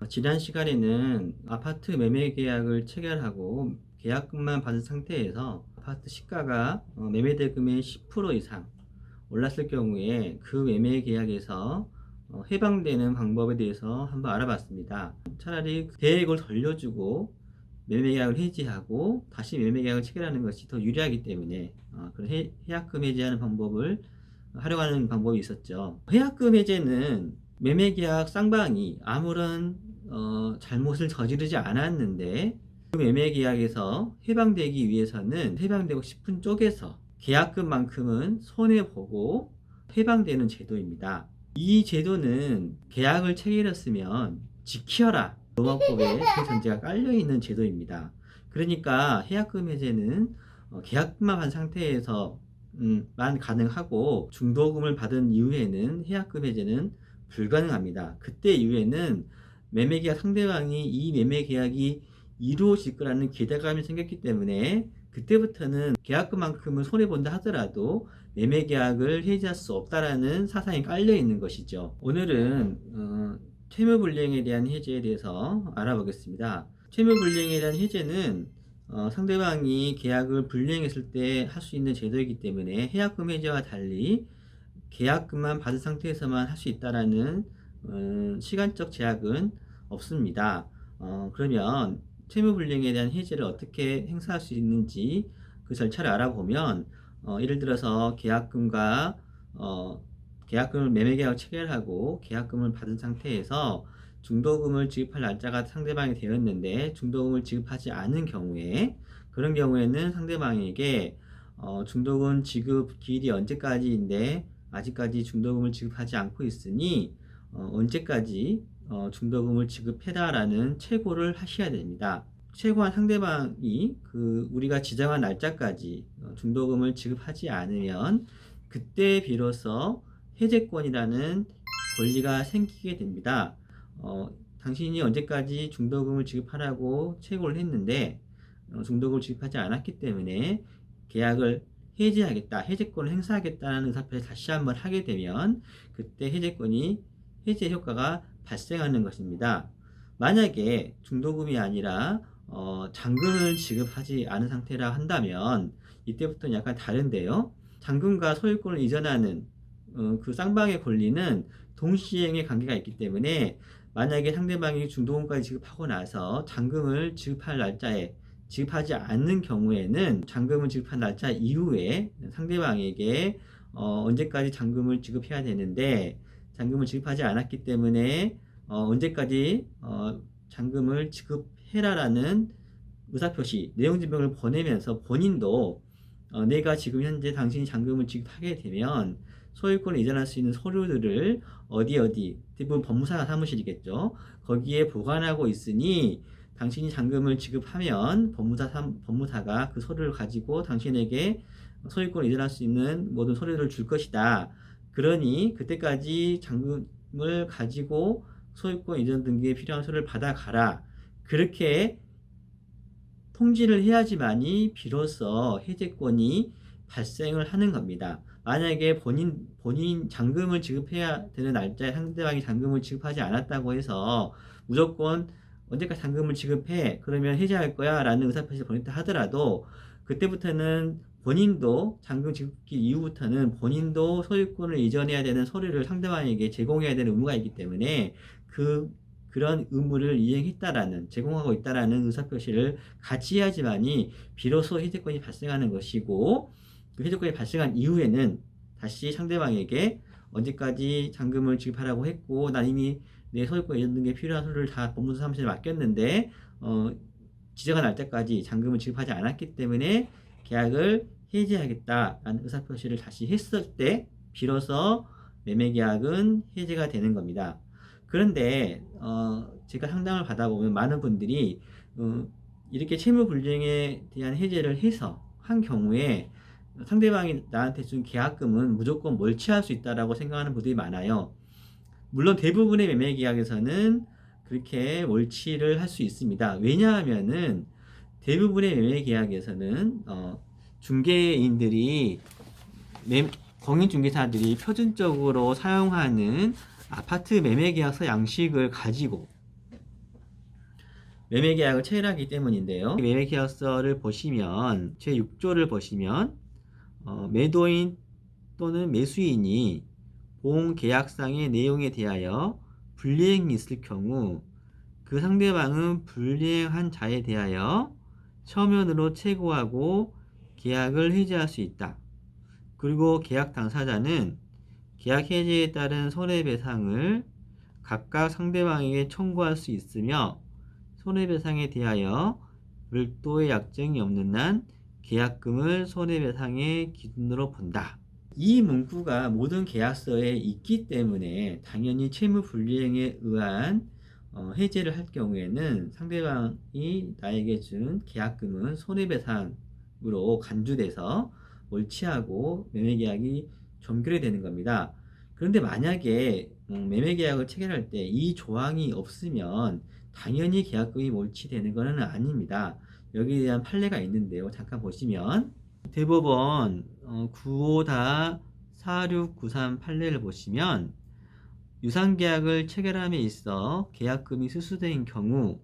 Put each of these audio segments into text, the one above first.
지난 시간에는 아파트 매매 계약을 체결하고 계약금만 받은 상태에서 아파트 시가가 매매 대금의 10% 이상 올랐을 경우에 그 매매 계약에서 해방되는 방법에 대해서 한번 알아봤습니다. 차라리 계획을 돌려주고 매매 계약을 해지하고 다시 매매 계약을 체결하는 것이 더 유리하기 때문에 그런 해약금 해지하는 방법을 활용하는 방법이 있었죠. 해약금 해제는 매매 계약 쌍방이 아무런 잘못을 저지르지 않았는데 그 매매 계약에서 해방되기 위해서는 해방되고 싶은 쪽에서 계약금만큼은 손해보고 해방되는 제도입니다. 이 제도는 계약을 체결했으면 지켜라 노방법에 그 전제가 깔려있는 제도입니다. 그러니까 해약금 해제는 계약금만 한 상태에서 만 가능하고 중도금을 받은 이후에는 해약금 해제는 불가능합니다. 그때 이후에는 매매계약 상대방이 이 매매계약이 이루어질 거라는 기대감이 생겼기 때문에 그때부터는 계약금만큼은 손해본다 하더라도 매매계약을 해지할 수 없다라는 사상이 깔려 있는 것이죠. 오늘은 채무불이행에 대한 해제에 대해서 알아보겠습니다. 채무불이행에 대한 해제는 상대방이 계약을 불이행했을 때 할 수 있는 제도이기 때문에 해약금 해제와 달리 계약금만 받은 상태에서만 할 수 있다라는 시간적 제약은 없습니다. 그러면 채무불이행에 대한 해제를 어떻게 행사할 수 있는지 그 절차를 알아보면 예를 들어서 계약금을 매매계약을 체결하고 계약금을 받은 상태에서 중도금을 지급할 날짜가 상대방이 되었는데 중도금을 지급하지 않은 경우에 그런 경우에는 상대방에게 중도금 지급 기일이 언제까지인데 아직까지 중도금을 지급하지 않고 있으니 언제까지 중도금을 지급해라라는 최고를 하셔야 됩니다. 최고한 상대방이 우리가 지정한 날짜까지 중도금을 지급하지 않으면 그때 비로소 해제권이라는 권리가 생기게 됩니다. 당신이 언제까지 중도금을 지급하라고 최고를 했는데 중도금을 지급하지 않았기 때문에 계약을 해지하겠다, 해제권을 행사하겠다는 의사표시를 다시 한번 하게 되면 그때 해제 효과가 발생하는 것입니다. 만약에 중도금이 아니라 잔금을 지급하지 않은 상태라 한다면 이때부터는 약간 다른데요. 잔금과 소유권을 이전하는 그 쌍방의 권리는 동시행의 관계가 있기 때문에 만약에 상대방이 중도금까지 지급하고 나서 잔금을 지급할 날짜에 지급하지 않는 경우에는 잔금을 지급한 날짜 이후에 상대방에게 언제까지 잔금을 지급해야 되는데 잔금을 지급하지 않았기 때문에 언제까지 잔금을 지급해라라는 의사표시, 내용증명을 보내면서 본인도 내가 지금 현재 당신이 잔금을 지급하게 되면 소유권을 이전할 수 있는 서류들을 어디 대부분 법무사 사무실이겠죠. 거기에 보관하고 있으니 당신이 잔금을 지급하면 법무사가 그 서류를 가지고 당신에게 소유권을 이전할 수 있는 모든 서류를 줄 것이다. 그러니 그때까지 잔금을 가지고 소유권 이전 등기에 필요한 서류를 받아가라. 그렇게 통지를 해야지만이 비로소 해제권이 발생을 하는 겁니다. 만약에 본인 잔금을 지급해야 되는 날짜에 상대방이 잔금을 지급하지 않았다고 해서 무조건 언제까지 잔금을 지급해 그러면 해제할 거야 라는 의사표시를 보냈다 하더라도 그때부터는 본인도 잔금 지급기 이후부터는 본인도 소유권을 이전해야 되는 서류를 상대방에게 제공해야 되는 의무가 있기 때문에 그런 의무를 제공하고 있다라는 의사표시를 같이 해야지만이 비로소 해제권이 발생하는 것이고 그 해제권이 발생한 이후에는 다시 상대방에게 언제까지 잔금을 지급하라고 했고 난 이미 내 소유권 이전 등기에 필요한 서류를 다 법무사 사무실에 맡겼는데 지정한 날짜까지 잔금을 지급하지 않았기 때문에 계약을 해지하겠다라는 의사표시를 다시 했을 때 비로소 매매계약은 해제가 되는 겁니다. 그런데 제가 상담을 받아보면 많은 분들이 이렇게 채무불이행에 대한 해제를 해서 한 경우에 상대방이 나한테 준 계약금은 무조건 몰취할 수 있다라고 생각하는 분들이 많아요. 물론 대부분의 매매계약에서는 그렇게 몰취를 할 수 있습니다. 왜냐하면은 대부분의 매매계약에서는 중개인들이 공인중개사들이 표준적으로 사용하는 아파트 매매계약서 양식을 가지고 매매계약을 체결하기 때문인데요. 매매계약서를 보시면 제6조를 보시면 매도인 또는 매수인이 본 계약상의 내용에 대하여 불이행이 있을 경우 그 상대방은 불이행한 자에 대하여 서면으로 체고하고 계약을 해지할 수 있다. 그리고 계약 당사자는 계약 해지에 따른 손해배상을 각각 상대방에게 청구할 수 있으며 손해배상에 대하여 별도의 약정이 없는 한 계약금을 손해배상의 기준으로 본다. 이 문구가 모든 계약서에 있기 때문에 당연히 채무불이행에 의한 해제를 할 경우에는 상대방이 나에게 준 계약금은 손해배상으로 간주돼서 몰취하고 매매계약이 종결이 되는 겁니다. 그런데 만약에 매매계약을 체결할 때 이 조항이 없으면 당연히 계약금이 몰취되는 것은 아닙니다. 여기에 대한 판례가 있는데요. 잠깐 보시면 대법원 95-4693 판례를 보시면 유상계약을 체결함에 있어 계약금이 수수된 경우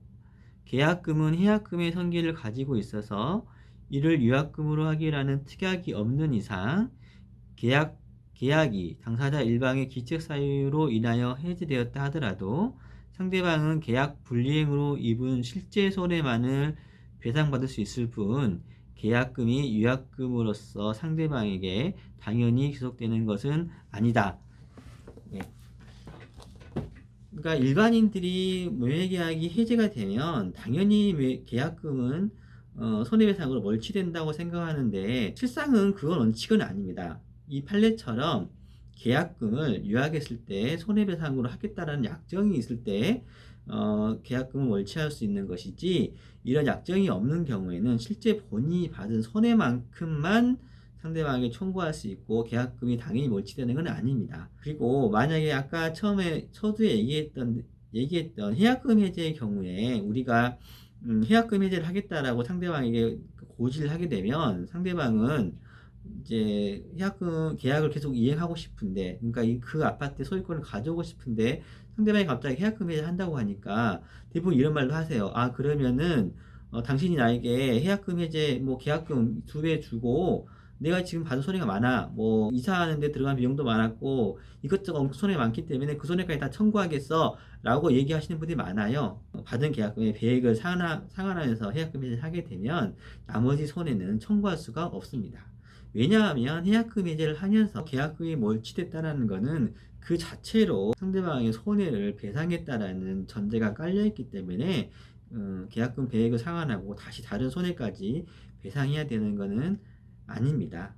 계약금은 해약금의 성질을 가지고 있어서 이를 유약금으로 하기라는 특약이 없는 이상 계약이 당사자 일방의 기책 사유로 인하여 해지되었다 하더라도 상대방은 계약 불이행으로 입은 실제 손해만을 배상받을 수 있을 뿐 계약금이 유약금으로서 상대방에게 당연히 지속되는 것은 아니다. 네. 그러니까 일반인들이 매매계약이 해지가 되면 당연히 계약금은 손해배상으로 몰취된다고 생각하는데 실상은 그건 원칙은 아닙니다. 이 판례처럼 계약금을 유약했을 때 손해배상으로 하겠다라는 약정이 있을 때 계약금을 몰취할 수 있는 것이지 이런 약정이 없는 경우에는 실제 본인이 받은 손해만큼만 상대방에게 청구할 수 있고 계약금이 당연히 몰취되는 건 아닙니다. 그리고 만약에 아까 처음에 서두에 얘기했던 해약금 해제의 경우에 우리가 해약금 해제를 하겠다라고 상대방에게 고지를 하게 되면 상대방은 이제 해약금 계약을 계속 이행하고 싶은데 그러니까 그 아파트 소유권을 가져오고 싶은데 상대방이 갑자기 해약금 해제를 한다고 하니까 대부분 이런 말도 하세요. 아 그러면은 당신이 나에게 해약금 해제 뭐 계약금 2배 주고 내가 지금 받은 손해가 많아. 뭐 이사하는데 들어간 비용도 많았고 이것저것 손해 많기 때문에 그 손해까지 다 청구하겠어 라고 얘기하시는 분들이 많아요. 받은 계약금의 배액을 상환하면서 해약금 해제를 하게 되면 나머지 손해는 청구할 수가 없습니다. 왜냐하면 해약금 해제를 하면서 계약금이 몰취됐다는 것은 그 자체로 상대방의 손해를 배상했다라는 전제가 깔려있기 때문에 계약금 배액을 상환하고 다시 다른 손해까지 배상해야 되는 것은 아닙니다.